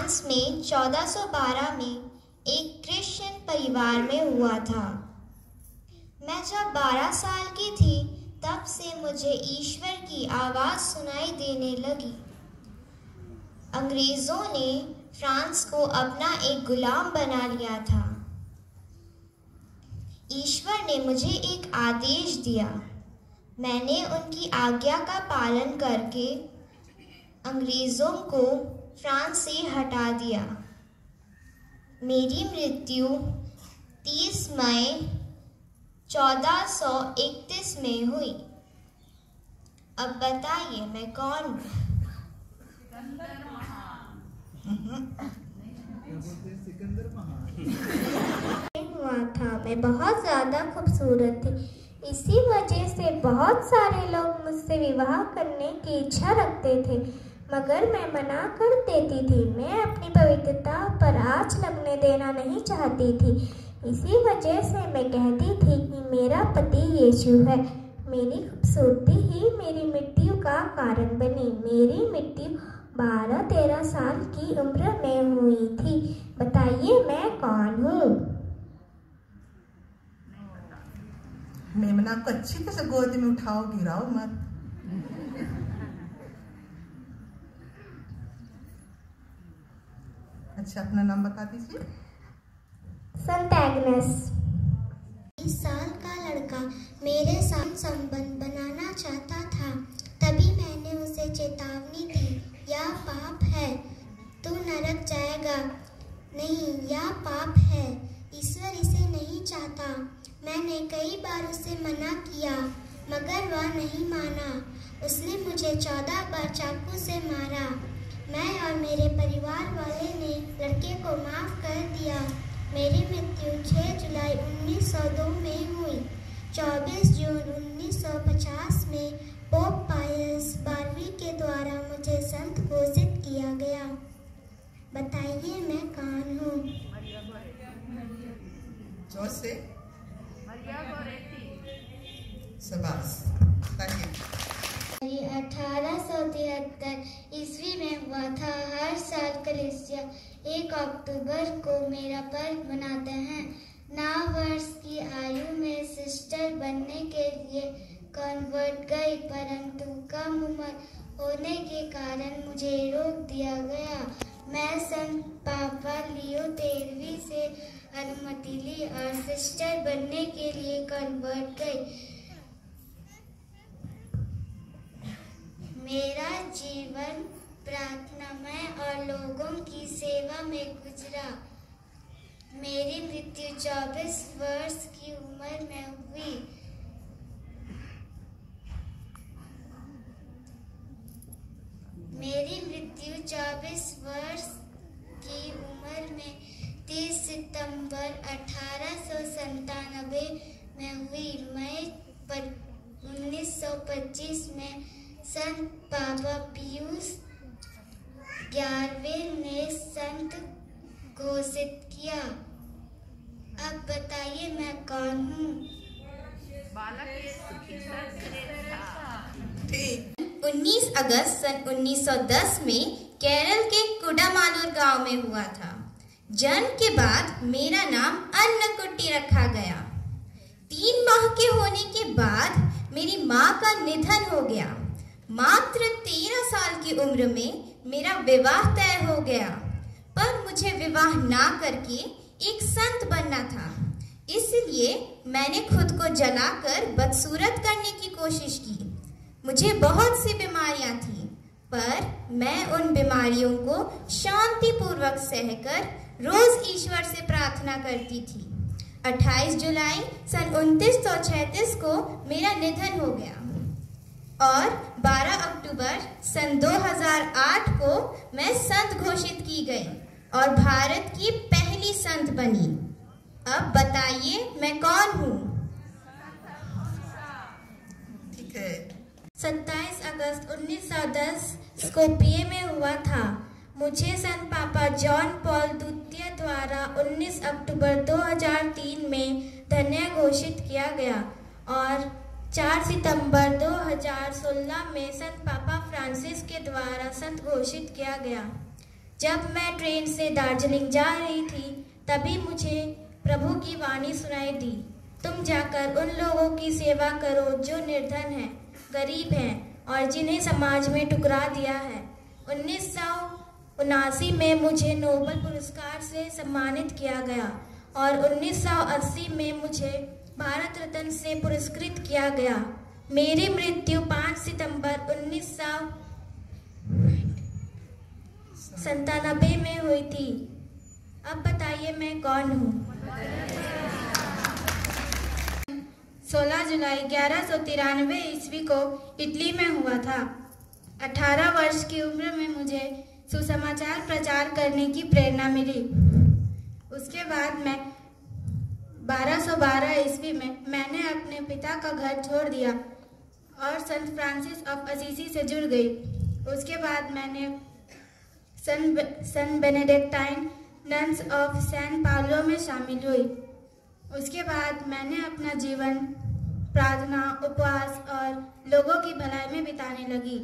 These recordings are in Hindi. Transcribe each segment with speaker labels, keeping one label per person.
Speaker 1: फ्रांस में 1412 में एक क्रिश्चियन परिवार में हुआ था। मैं जब 12 साल की थी तब से मुझे ईश्वर की आवाज़ सुनाई देने लगी। अंग्रेज़ों ने फ्रांस को अपना एक गुलाम बना लिया था। ईश्वर ने मुझे एक आदेश दिया। मैंने उनकी आज्ञा का पालन करके अंग्रेज़ों को फ्रांस से हटा दिया। मेरी मृत्यु 30 मई 1431 में हुई। अब बताइए मैं कौन हूँ?
Speaker 2: हुआ था, मैं बहुत ज़्यादा खूबसूरत थी। इसी वजह से बहुत सारे लोग मुझसे विवाह करने की इच्छा रखते थे, मगर मैं मना कर देती थी। मैं अपनी पवित्रता पर आँच लगने देना नहीं चाहती थी। इसी वजह से मैं कहती थी कि मेरा पति यीशु है। मेरी खूबसूरती ही मेरी मृत्यु का कारण बनी। मेरी मृत्यु 12-13 साल की उम्र में हुई थी। बताइए मैं कौन हूँ?
Speaker 3: मेमना को अच्छी तरह से गोद में उठाओ, गिराओ मत। अच्छा, अपना नाम बता दीजिए।
Speaker 2: संत एग्नेस।
Speaker 4: 20 साल का लड़का मेरे साथ संबंध बनाना चाहता था। तभी मैंने उसे चेतावनी दी, यह पाप है, तू नरक जाएगा। नहीं, यह पाप है, ईश्वर इसे नहीं चाहता। मैंने कई बार उसे मना किया, मगर वह नहीं माना। उसने मुझे 14 बार चाकू से मारा। मैं और मेरे परिवार वाले ने लड़के को माफ कर दिया। मेरी मृत्यु 6 जुलाई 1902 में हुई। 24 जून 1950 में पोप पायस 12वीं के द्वारा मुझे संत घोषित किया गया। बताइए मैं कौन हूँ?
Speaker 3: जोर से शाबाश।
Speaker 4: 1873 ईस्वी में हुआ था। हर साल कलीसिया 1 अक्टूबर को मेरा पर्व मनाते हैं। 9 वर्ष की आयु में सिस्टर बनने के लिए कन्वर्ट गई, परंतु कम उम्र होने के कारण मुझे रोक दिया गया। मैं संत पापा लियो 13वीं से अनुमति ली और सिस्टर बनने के लिए कन्वर्ट गई। मेरा जीवन प्रार्थनामय और लोगों की सेवा में गुजरा। मेरी मृत्यु 24 वर्ष की उम्र में हुई। मेरी मृत्यु 24 वर्ष की उम्र में 30 सितंबर 1897 में हुई। मई 1925 में संत पापा पियूस 11वें ने संत घोषित किया। अब बताइए मैं कौन हूँ?
Speaker 1: 19 अगस्त सन 1910 में केरल के कुडामालूर गांव में हुआ था। जन्म के बाद मेरा नाम अन्नकुट्टी रखा गया। 3 माह के होने के बाद मेरी माँ का निधन हो गया। मात्र 13 साल की उम्र में मेरा विवाह तय हो गया, पर मुझे विवाह ना करके एक संत बनना था। इसलिए मैंने खुद को जलाकर बदसूरत करने की कोशिश की। मुझे बहुत सी बीमारियां थीं, पर मैं उन बीमारियों को शांतिपूर्वक सहकर रोज ईश्वर से प्रार्थना करती थी। 28 जुलाई सन 1936 को मेरा निधन हो गया और 12 अक्टूबर सन 2008 को मैं संत घोषित की गई और भारत की पहली संत बनी। अब बताइए मैं कौन हूँ?
Speaker 3: ठीक है।
Speaker 2: 27 अगस्त 1910 स्कोपिये में हुआ था। मुझे संत पापा जॉन पॉल द्वितीय द्वारा 19 अक्टूबर 2003 में धन्य घोषित किया गया और 4 सितंबर 2016 में संत पापा फ्रांसिस के द्वारा संत घोषित किया गया।
Speaker 1: जब मैं ट्रेन से दार्जिलिंग जा रही थी तभी मुझे प्रभु की वाणी सुनाई दी, तुम जाकर उन लोगों की सेवा करो जो निर्धन हैं, गरीब हैं और जिन्हें समाज में ठुकरा दिया है। 1979 में मुझे नोबेल पुरस्कार से सम्मानित किया गया और 1980 में मुझे भारत रत्न से पुरस्कृत किया गया। मेरी मृत्यु 5 सितंबर 1997 में हुई थी। अब बताइए मैं कौन हूँ? 16 जुलाई 1193 ईस्वी को इटली में हुआ था। 18 वर्ष की उम्र में मुझे सुसमाचार प्रचार करने की प्रेरणा मिली। उसके बाद मैं 1212 ईस्वी में मैंने अपने पिता का घर छोड़ दिया और संत फ्रांसिस ऑफ असीसी से जुड़ गई। उसके बाद मैंने सन बेनेडिक्टाइन नन्स ऑफ सैन पाउलो में शामिल हुई। उसके बाद मैंने अपना जीवन प्रार्थना, उपवास और लोगों की भलाई में बिताने लगी।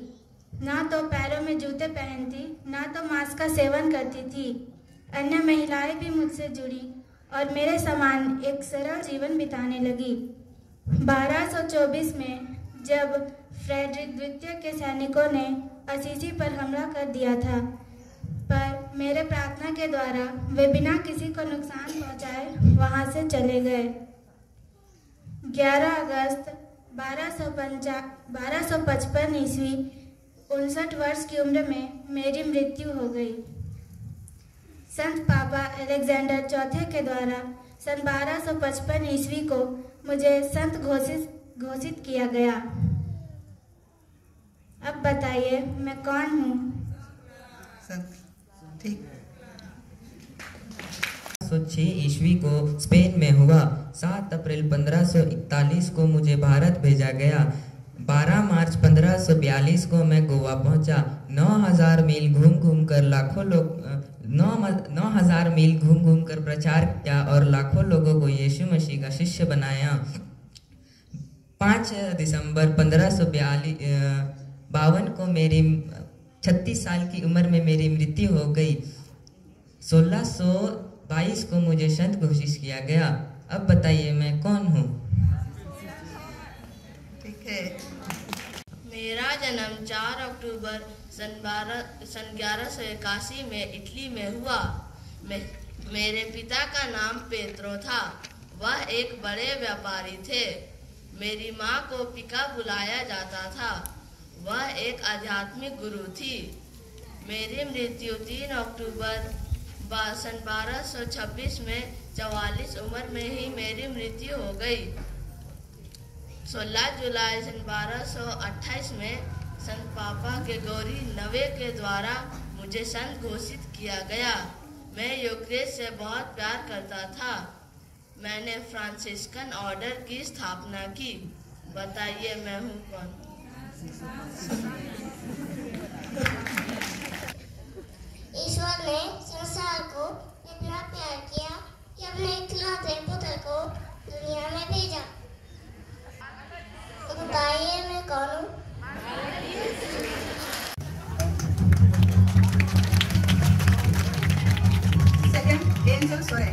Speaker 1: ना तो पैरों में जूते पहनती, ना तो मांस का सेवन करती थी। अन्य महिलाएं भी मुझसे जुड़ी और मेरे समान एक सरल जीवन बिताने लगी। 1224 में जब फ्रेडरिक द्वितीय के सैनिकों ने असीसी पर हमला कर दिया था, पर मेरे प्रार्थना के द्वारा वे बिना किसी को नुकसान पहुंचाए वहां से चले गए। 11 अगस्त 1255 ईस्वी 59 वर्ष की उम्र में मेरी मृत्यु हो गई। संत पापा अलेक्जेंडर चौथे के द्वारा सन 1255 ईस्वी को मुझे संत घोषित किया गया। अब बताइए मैं कौन हूँ?
Speaker 3: ठीक।
Speaker 5: 1906 ईस्वी को स्पेन में हुआ। 7 अप्रैल 1541 को मुझे भारत भेजा गया। 12 मार्च 1542 को मैं गोवा पहुंचा। 9000 मील घूम कर 9000 मील घूम कर प्रचार किया और लाखों लोगों को यीशु मसीह का शिष्य बनाया। 5 दिसंबर 1552 को मेरी 36 साल की उम्र में मेरी मृत्यु हो गई। 1622 को मुझे संत घोषित किया गया। अब बताइए मैं कौन हूँ?
Speaker 3: ठीक है।
Speaker 6: मेरा जन्म 4 अक्टूबर सन 1181 में इटली में हुआ। मेरे पिता का नाम पेत्रो था। वह एक बड़े व्यापारी थे। मेरी माँ को पिका बुलाया जाता था। वह एक आध्यात्मिक गुरु थी। मेरी मृत्यु 3 अक्टूबर सन 1226 में 44 उम्र में ही मेरी मृत्यु हो गई। 16 जुलाई सन 1228 में संत पापा ग्रेगोरी 9वें के द्वारा मुझे संत घोषित किया गया। मैं यूक्रेन से बहुत प्यार करता था। मैंने फ्रांसिस्कन ऑर्डर की स्थापना की। बताइए मैं हूँ कौन?
Speaker 4: ईश्वर ने संसार को इतना प्यार किया कि अपने इकलौते पुत्र को दुनिया में भेजा। बताइए मैं कौन हूँ?
Speaker 3: सेकंड एंजल सोए।